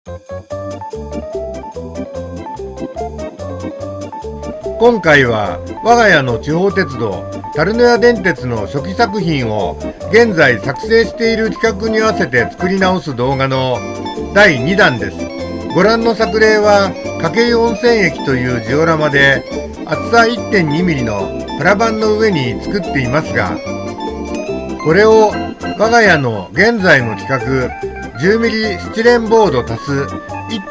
今回は我が家の地方鉄道樽の屋電鉄の初期作品を現在作成している企画に合わせて作り直す動画の第2弾です。ご覧の作例は筧温泉駅というジオラマで厚さ 1.2mm のプラ板の上に作っていますが、これを我が家の現在の規格 10mm スチレンボード足す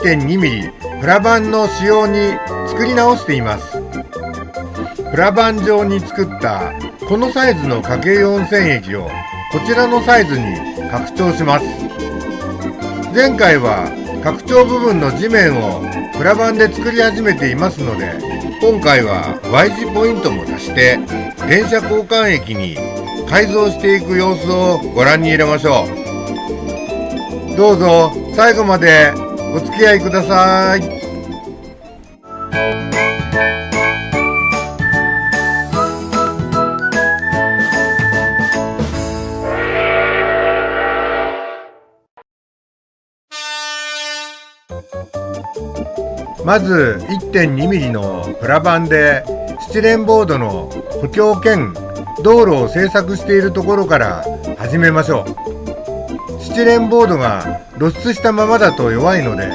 1.2mm プラ板の仕様に作り直しています。プラ板状に作ったこのサイズの筧温泉駅をこちらのサイズに拡張します。前回は拡張部分の地面をプラ板で作り始めていますので、今回は Y 字ポイントも足して電車交換駅に改造していく様子をご覧に入れましょう。どうぞ最後までお付き合いください。まず 1.2mm のプラ板でスチレンボードの補強兼道路を製作しているところから始めましょう。スチレンボードが露出したままだと弱いので、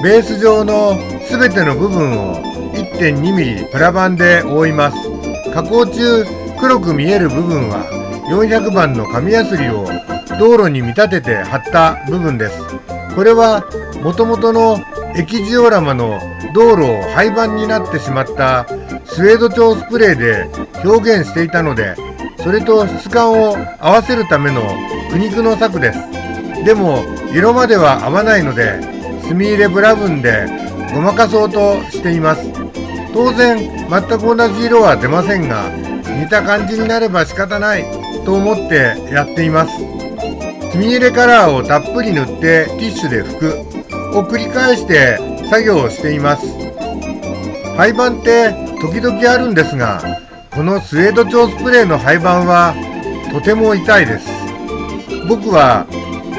ベース上のすべての部分を 1.2mm プラ板で覆います。加工中黒く見える部分は400番の紙やすりを道路に見立てて貼った部分です。これは元々の駅ジオラマの道路を廃盤になってしまったスウェード調スプレーで表現していたので、それと質感を合わせるための苦肉の策です。でも色までは合わないので、墨入れブラウンでごまかそうとしています。当然全く同じ色は出ませんが、似た感じになれば仕方ないと思ってやっています。墨入れカラーをたっぷり塗ってティッシュで拭くを繰り返して作業をしています。廃盤って時々あるんですが、このスウェード調スプレーの廃盤はとても痛いです。僕は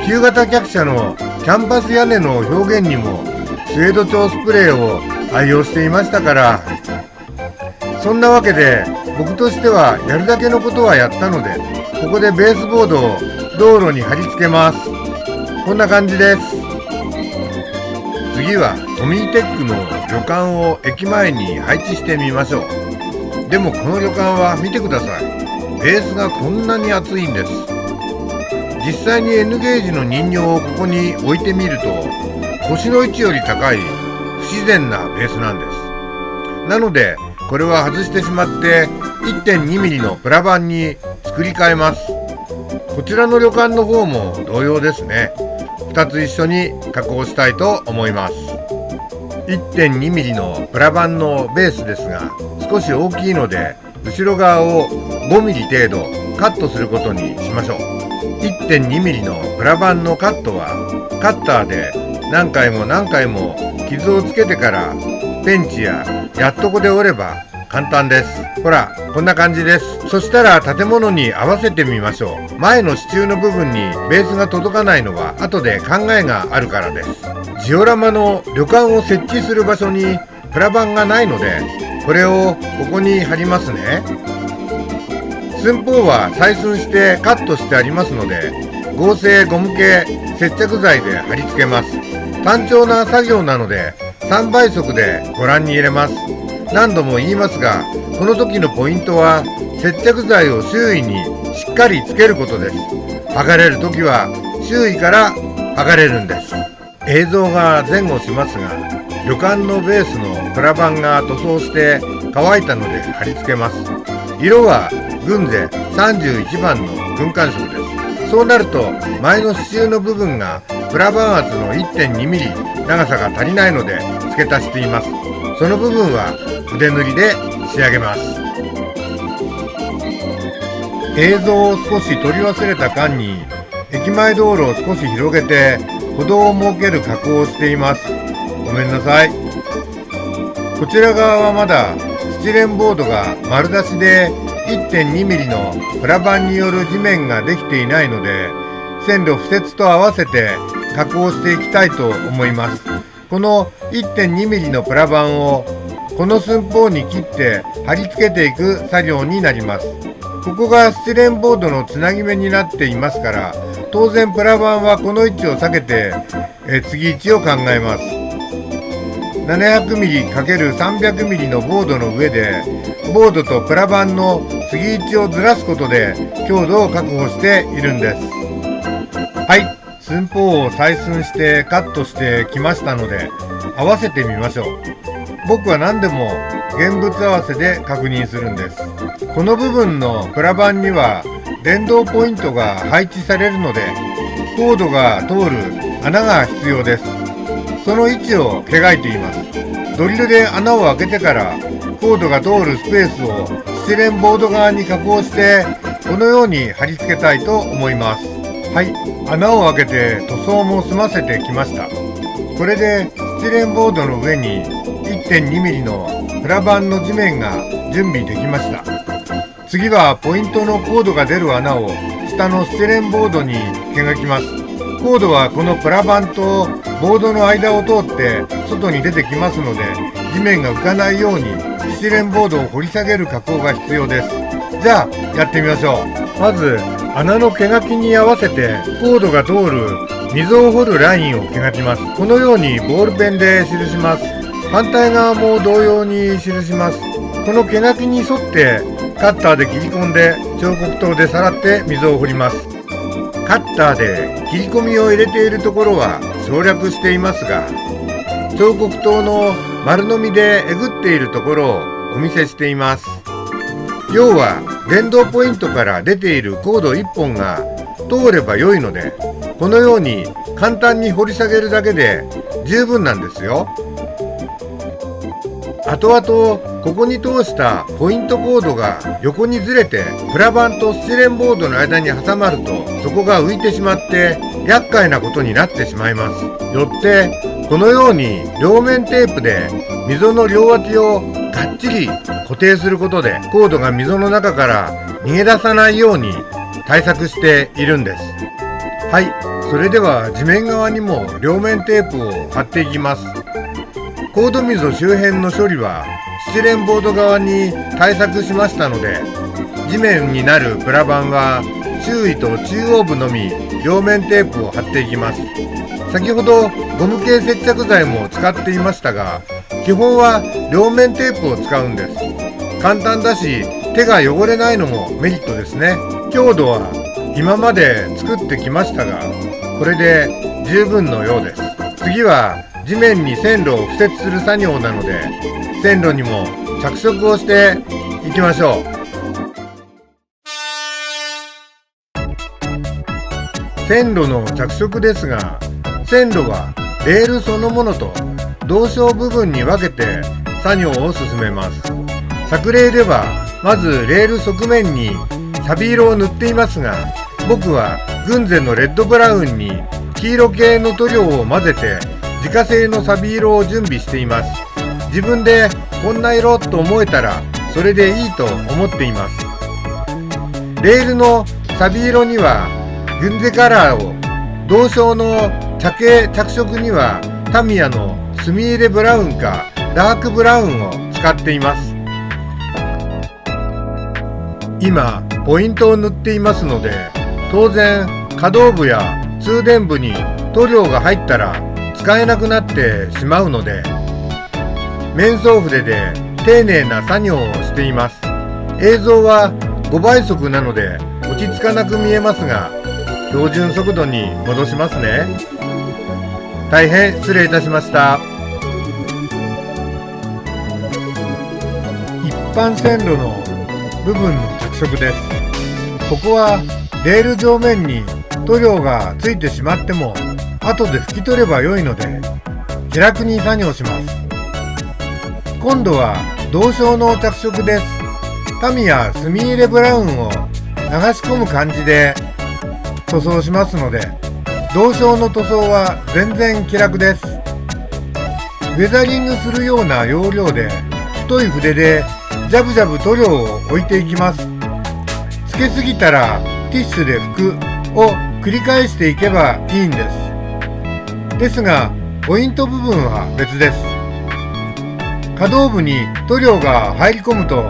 旧型客車のキャンパス屋根の表現にもスウェード調スプレーを愛用していましたから。そんなわけで僕としてはやるだけのことはやったので、ここでベースボードを道路に貼り付けます。こんな感じです。次はトミーテックの旅館を駅前に配置してみましょう。でもこの旅館は見てください。ベースがこんなに厚いんです。実際に N ゲージの人形をここに置いてみると、腰の位置より高い不自然なベースなんです。なのでこれは外してしまって 1.2mm のプラ板に作り変えます。こちらの旅館の方も同様ですね。2つ一緒に加工したいと思います。 1.2mm のプラ板のベースですが少し大きいので、後ろ側を 5mm 程度カットすることにしましょう。 1.2mm のプラ板のカットはカッターで何回も何回も傷をつけてからペンチやヤットコで折れば簡単です。ほらこんな感じです。そしたら建物に合わせてみましょう。前の支柱の部分にベースが届かないのは後で考えがあるからです。ジオラマの旅館を設置する場所にプラ板がないので、これをここに貼りますね。寸法は採寸してカットしてありますので、合成ゴム系接着剤で貼り付けます。単調な作業なので3倍速でご覧に入れます。何度も言いますが、この時のポイントは接着剤を周囲にしっかりつけることです。剥がれる時は周囲から剥がれるんです。映像が前後しますが、旅館のベースのプラ板が塗装して乾いたので貼り付けます。色は軍勢31番の軍艦色です。そうなると前の支柱の部分がプラ板厚の 1.2mm 長さが足りないので付け足しています。その部分は筆塗りで仕上げます。映像を少し撮り忘れた間に駅前道路を少し広げて歩道を設ける加工をしています。ごめんなさい。こちら側はまだスチレンボードが丸出しで 1.2mm のプラ板による地面ができていないので、線路敷設と合わせて加工していきたいと思います。この 1.2mm のプラ板をこの寸法に切って貼り付けていく作業になります。ここがスチレンボードのつなぎ目になっていますから、当然プラ板はこの位置を避けて継ぎ位置を考えます。700mm×300mm のボードの上でボードとプラ板の継ぎ位置をずらすことで強度を確保しているんです。はい、寸法を採寸してカットしてきましたので合わせてみましょう。僕は何でも現物合わせで確認するんです。この部分のプラ板には電動ポイントが配置されるのでコードが通る穴が必要です。その位置を描いています。ドリルで穴を開けてからコードが通るスペースをスチレンボード側に加工してこのように貼り付けたいと思います。はい、穴を開けて塗装も済ませてきました。これでスチレンボードの上に 1.2mm のプラ板の地面が準備できました。次はポイントのコードが出る穴を下のスチレンボードに描きます。コードはこのプラ板とボードの間を通って外に出てきますので地面が浮かないようにスチレンボードを掘り下げる加工が必要です。じゃあやってみましょう。まず穴の毛書きに合わせてコードが通る溝を掘るラインを毛書きます。このようにボールペンで記します。反対側も同様に記します。この毛書きに沿ってカッターで切り込んで彫刻刀でさらって溝を掘ります。カッターで切り込みを入れているところは省略していますが、彫刻刀の丸のみでえぐっているところをお見せしています。要は電動ポイントから出ているコード1本が通れば良いので、このように簡単に掘り下げるだけで十分なんですよ。後々ここに通したポイントコードが横にずれてプラ板とスチレンボードの間に挟まるとそこが浮いてしまって厄介なことになってしまいます。よってこのように両面テープで溝の両脇をがっちり固定することでコードが溝の中から逃げ出さないように対策しているんです。はい、それでは地面側にも両面テープを貼っていきます。コード溝周辺の処理はスチレンボード側に対策しましたので、地面になるプラ板は周囲と中央部のみ両面テープを貼っていきます。先ほどゴム系接着剤も使っていましたが、基本は両面テープを使うんです。簡単だし手が汚れないのもメリットですね。強度は今まで作ってきましたが、これで十分のようです。次は地面に線路を敷設する作業なので、線路にも着色をしていきましょう。線路の着色ですが、線路はレールそのものと同小部分に分けて作業を進めます。作例ではまずレール側面にサビ色を塗っていますが、僕はグンゼのレッドブラウンに黄色系の塗料を混ぜて自家製のサビ色を準備しています。自分でこんな色と思えたらそれでいいと思っています。レールのサビ色にはグンゼカラーを、同小の茶系着色にはタミヤの墨入れブラウンかダークブラウンを使っています。今ポイントを塗っていますので、当然可動部や通電部に塗料が入ったら使えなくなってしまうので、面相筆で丁寧な作業をしています。映像は5倍速なので落ち着かなく見えますが、標準速度に戻しますね。大変失礼いたしました。一般線路の部分の着色です。ここはレール上面に塗料がついてしまっても後で拭き取れば良いので気楽に作業します。今度は同小の着色です。タミヤ墨入れブラウンを流し込む感じで塗装しますので、同小の塗装は全然気楽です。ウェザリングするような要領で太い筆でジャブジャブ塗料を置いていきます。つけすぎたらティッシュで拭くを繰り返していけばいいんです。ですがポイント部分は別です。可動部に塗料が入り込むと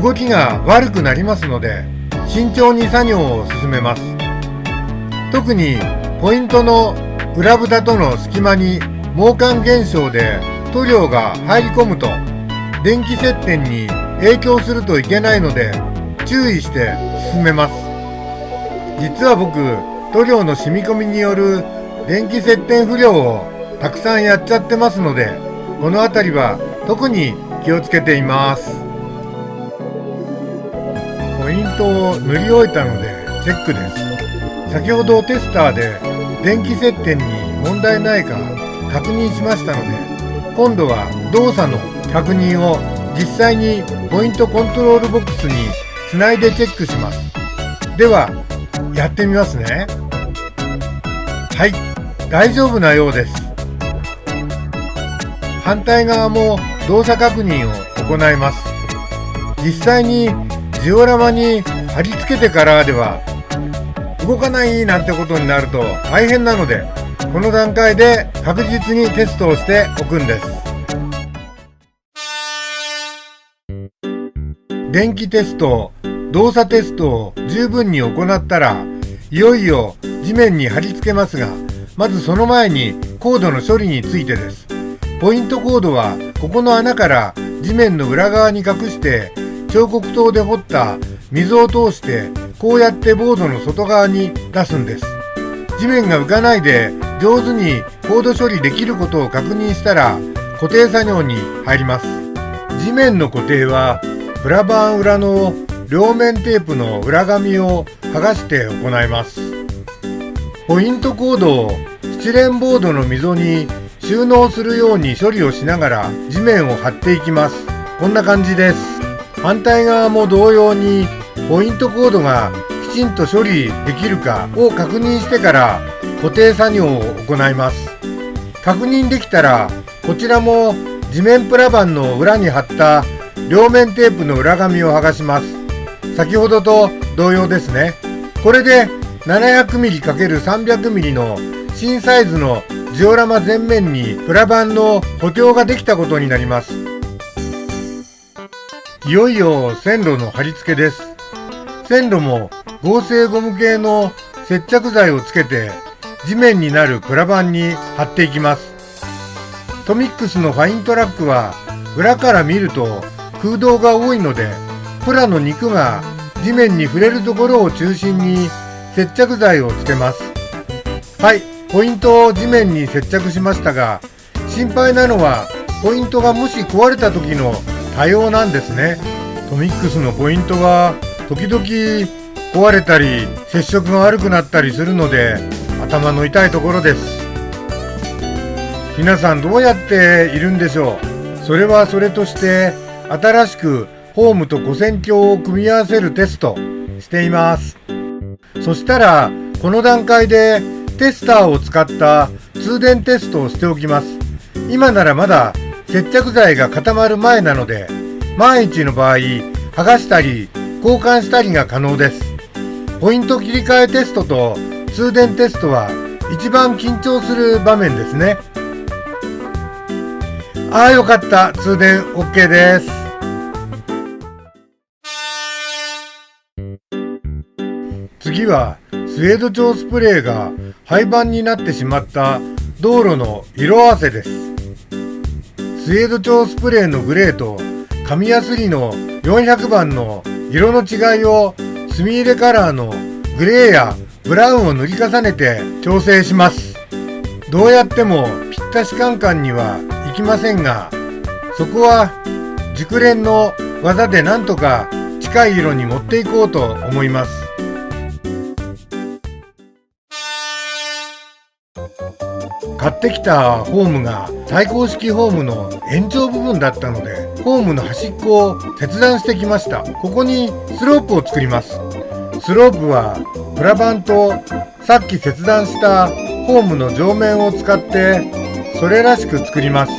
動きが悪くなりますので、慎重に作業を進めます。特にポイントの裏蓋との隙間に毛管現象で塗料が入り込むと電気接点に影響するといけないので注意して進めます。実は僕、塗料の染み込みによる電気接点不良をたくさんやっちゃってますので、この辺りは特に気をつけています。ポイントを塗り終えたのでチェックです。先ほどテスターで電気接点に問題ないか確認しましたので、今度は動作の確認を実際にポイントコントロールボックスにつないでチェックします。ではやってみますね。はい、大丈夫なようです。反対側も動作確認を行います。実際にジオラマに貼り付けてからでは動かないなんてことになると大変なので、この段階で確実にテストをしておくんです。電気テスト、動作テストを十分に行ったら、いよいよ地面に貼り付けますが、まずその前にコードの処理についてです。ポイントコードはここの穴から地面の裏側に隠して彫刻刀で彫った溝を通してこうやってボードの外側に出すんです。地面が浮かないで上手にコード処理できることを確認したら固定作業に入ります。地面の固定はプラバン裏の両面テープの裏紙を剥がして行います。ポイントコードをスチレンボードの溝に収納するように処理をしながら地面を貼っていきます。こんな感じです。反対側も同様にポイントコードがきちんと処理できるかを確認してから固定作業を行います。確認できたらこちらも地面プラ板の裏に貼った両面テープの裏紙を剥がします。先ほどと同様ですね。これで 700mm×300mm の新サイズのジオラマ全面にプラ板の補強ができたことになります。いよいよ線路の貼り付けです。線路も合成ゴム系の接着剤をつけて地面になるプラ板に貼っていきます。トミックスのファイントラックは裏から見ると空洞が多いので、プラの肉が地面に触れるところを中心に接着剤をつけます。はい、ポイントを地面に接着しましたが、心配なのはポイントがもし壊れた時の対応なんですね。トミックスのポイントは時々壊れたり接触が悪くなったりするので頭の痛いところです。皆さんどうやっているんでしょう。それはそれとして新しくホームと古線橋を組み合わせるテストしています。そしたらこの段階でテスターを使った通電テストをしておきます。今ならまだ接着剤が固まる前なので、万一の場合剥がしたり交換したりが可能です。ポイント切り替えテストと通電テストは一番緊張する場面ですね。ああ、よかった。通電 OK です。次はスウェード調スプレーが廃盤になってしまった道路の色合わせです。スウェード調スプレーのグレーと紙やすりの400番の色の違いを墨入れカラーのグレーやブラウンを塗り重ねて調整します。どうやってもぴったしカンカンにはいきませんが、そこは熟練の技でなんとか近い色に持っていこうと思います。買ってきたホームが最高式ホームの延長部分だったので、ホームの端っこを切断してきました。ここにスロープを作ります。スロープはプラ板とさっき切断したホームの上面を使ってそれらしく作ります。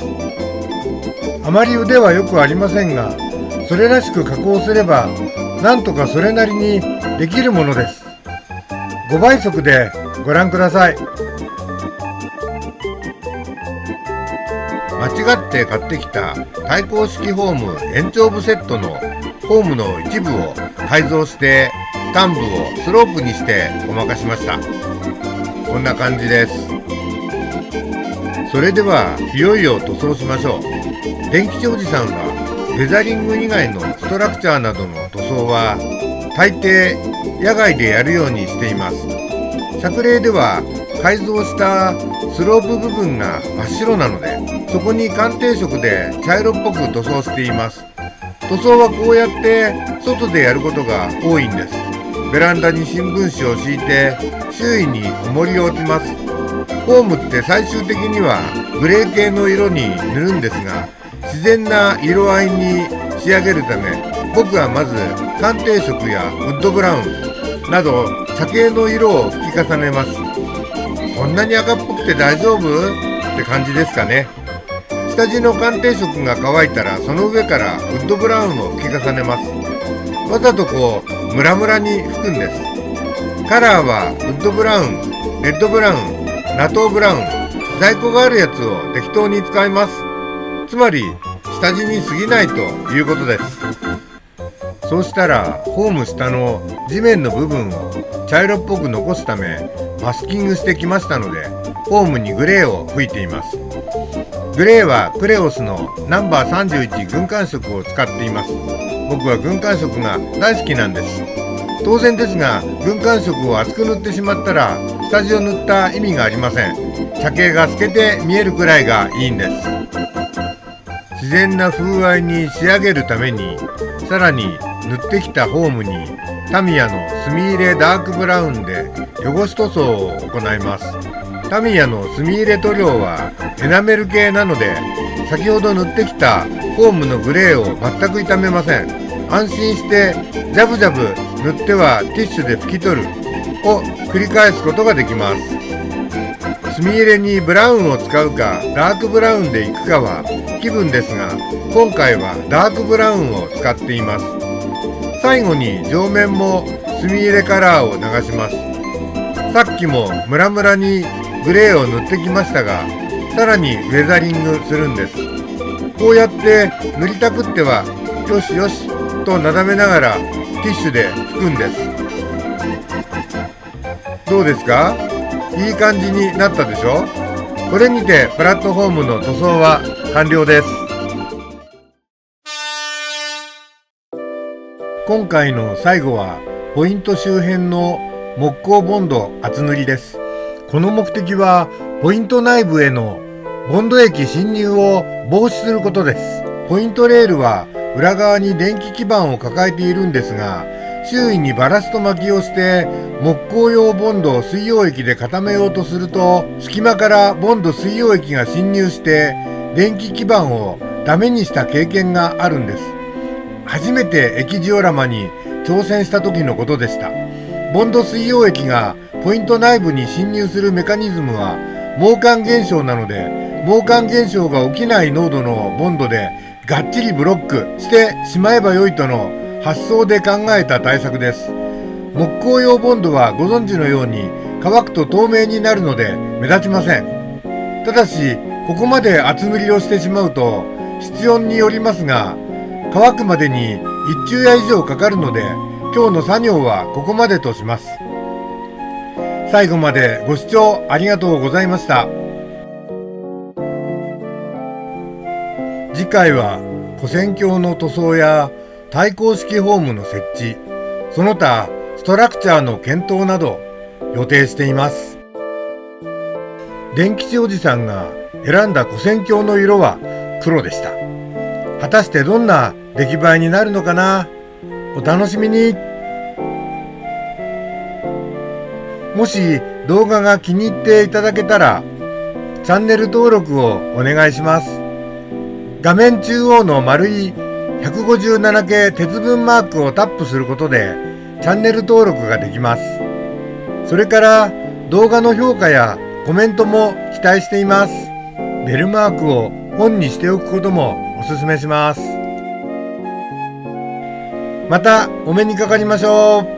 あまり腕はよくありませんが、それらしく加工すればなんとかそれなりにできるものです。5倍速でご覧ください。間違って買ってきた対向式ホーム延長部セットのホームの一部を改造して端部をスロープにしてごまかしました。こんな感じです。それではいよいよ塗装しましょう。電気おじさんはレザリング以外のストラクチャーなどの塗装は大抵野外でやるようにしています。作例では改造したスロープ部分が真っ白なので、そこに鑑定色で茶色っぽく塗装しています。塗装はこうやって外でやることが多いんです。ベランダに新聞紙を敷いて周囲に重りを置きます。ホームって最終的にはグレー系の色に塗るんですが、自然な色合いに仕上げるため、僕はまず鑑定色やウッドブラウンなど茶系の色を吹き重ねます。こんなに赤っぽくて大丈夫って感じですかね。下地の鑑定色が乾いたら、その上からウッドブラウンを吹き重ねます。わざとこうムラムラに吹くんです。カラーはウッドブラウン、レッドブラウン、ナトーブラウン、在庫があるやつを適当に使います。つまり下地に過ぎないということです。そうしたらホーム下の地面の部分を茶色っぽく残すためマスキングしてきましたので、ホームにグレーを吹いています。グレーはクレオスのナンバー31軍艦色を使っています。僕は軍艦色が大好きなんです。当然ですが、軍艦色を厚く塗ってしまったら下地を塗った意味がありません。茶系が透けて見えるくらいがいいんです。自然な風合いに仕上げるために、さらに塗ってきたホームにタミヤの墨入れダークブラウンで汚し塗装を行います。タミヤの墨入れ塗料はエナメル系なので、先ほど塗ってきたホームのグレーを全く傷めません。安心してジャブジャブ塗ってはティッシュで拭き取るを繰り返すことができます。墨入れにブラウンを使うかダークブラウンでいくかは気分ですが、今回はダークブラウンを使っています。最後に上面も墨入れカラーを流します。さっきもムラムラにグレーを塗ってきましたが、さらにウェザリングするんです。こうやって塗りたくってはよしよしとなだめながらティッシュで拭くんです。どうですか？いい感じになったでしょ？これにてプラットフォームの塗装は完了です。今回の最後はポイント周辺の木工ボンド厚塗りです。この目的はポイント内部へのボンド液侵入を防止することです。ポイントレールは裏側に電気基板を抱えているんですが、周囲にバラスト巻きをして木工用ボンドを水溶液で固めようとすると、隙間からボンド水溶液が侵入して電気基板をダメにした経験があるんです。初めて液ジオラマに挑戦した時のことでした。ボンド水溶液がポイント内部に侵入するメカニズムは毛管現象なので、毛管現象が起きない濃度のボンドでがっちりブロックしてしまえばよいとの発想で考えた対策です。木工用ボンドはご存知のように乾くと透明になるので目立ちません。ただしここまで厚塗りをしてしまうと室温によりますが、乾くまでに1昼夜以上かかるので、今日の作業はここまでとします。最後までご視聴ありがとうございました。次回は跨線橋の塗装や対向式ホームの設置、その他ストラクチャーの検討など予定しています。電吉おじさんが選んだ跨線橋の色は黒でした。果たしてどんな出来栄えになるのかな？お楽しみに。もし動画が気に入っていただけたらチャンネル登録をお願いします。画面中央の丸い157系鉄分マークをタップすることでチャンネル登録ができます。それから動画の評価やコメントも期待しています。ベルマークをオンにしておくこともおすすめします。またお目にかかりましょう。